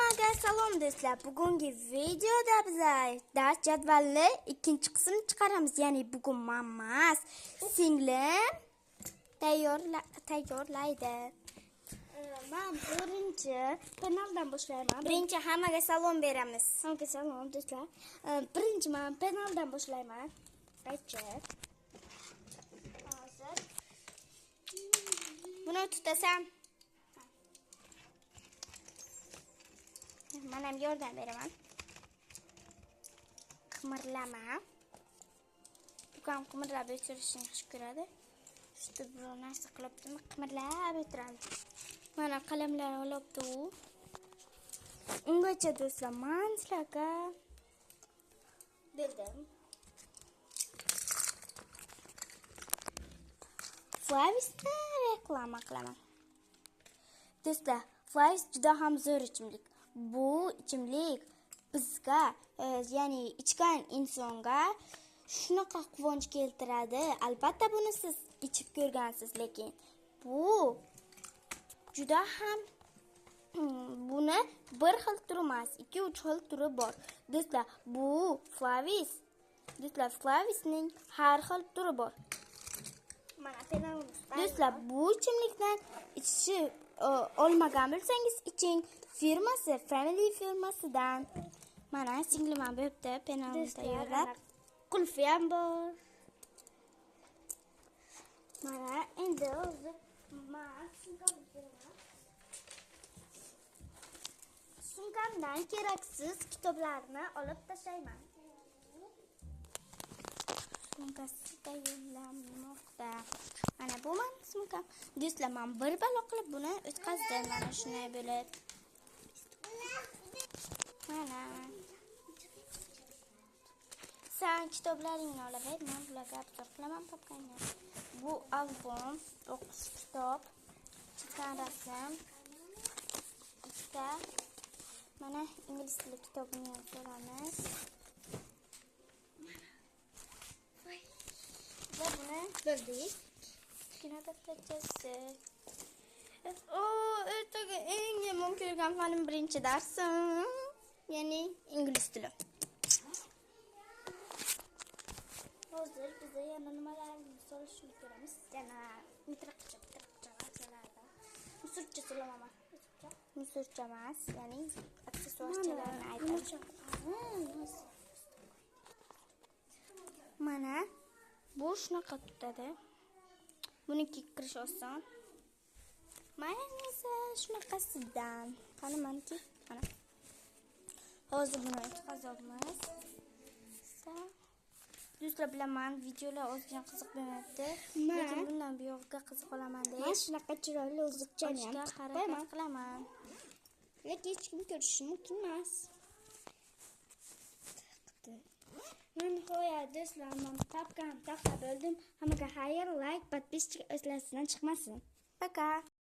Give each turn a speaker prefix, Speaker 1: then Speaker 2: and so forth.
Speaker 1: Hammaga salom do'stlar. Bugungi videoda biz dars jadvalini ikkinchi qismini chiqaramiz. Ya'ni bugun mammas singlim tayyorlaydi. Men birinchi penaldan boshlayman. Birinchi hammaga salom beramiz. Hammaga salom do'stlar. Birinchi men penaldan boshlayman. Qaytib. Hozir buni tutasan. Men ham yordam beraman. Qimirlama. Ukam qimirlab o'tirishni yaxshi ko'radi. Shu biror narsa qilibdimi, qimirlab o'tiradi. Mana qalamlar olibdi u. Ungacha do'stlar, men sizlarga dedim. Flavisni reklama qilaman. Do'stlar, Flavis juda ham zo'r ichimlik. Bu ichimlik bizga, ya'ni ichgan insonga shunaqa quvonch keltiradi. Albatta buni siz ichib ko'rgansiz, lekin bu juda ham buni bir xil turi emas, 2-3 xil turi bor. Do'stlar, bu Flavis. Do'stlar, Flavisning har xil turi bor. Mana penalimiz. Do'stlar, bu ichimlikdan ichishni olmagan bo'lsangiz, iching. Firmasi Family firmasidan. Mana singlim ham bo'pti, penalni tayyorlab. Qulfi ham bor. Mana endi o'zi sumkamdan keraksiz kitoblarni olib tashlayman. Sumkasi tayyorlanmoqda. Mana bu men sumkam. Do'stlar, men bir balo qilib buni o'tkazdim. Mana shunday bo'lib. Mana. Sen kitoblaringni olaver, men bularga obzor qilaman topganman. Bu albom, 9 kitob, chizgan rasm. Ikkita mana ingliz tili kitobini ham ko'ramiz. Va buni bildik. Kichkina daftarchasi. Ertaga eng yomon ko'rgan fanim birinchi darsim, ya'ni ingliz tili. Hozir biz yana nimalarni solishni ko'ramiz. Yana mitraqcha narsalarda. Musurcha solamaman. Musurcha emas, ya'ni aksessuarchalarni aytamiz. Mana bu shunaqa tutadi. Buniki kirish oson. Mana esa shunaqasidan. Qani meniki, mana. Hozir buni o'tkazamiz. Do'stlar, bilaman, videolar ozgina qiziq bo'lmayapti. Lekin bundan buyog'iga qiziq olaman deb. Men shunaqa chiroyli o'zbekchani ham harakat qilaman. Lekin hech kim ko'rishi mumkin emas. Nihoyat do'stlar, men topgan bo'ldim. Hammaga xayr, like, podpiska o'zlaridan chiqmasin. Пока.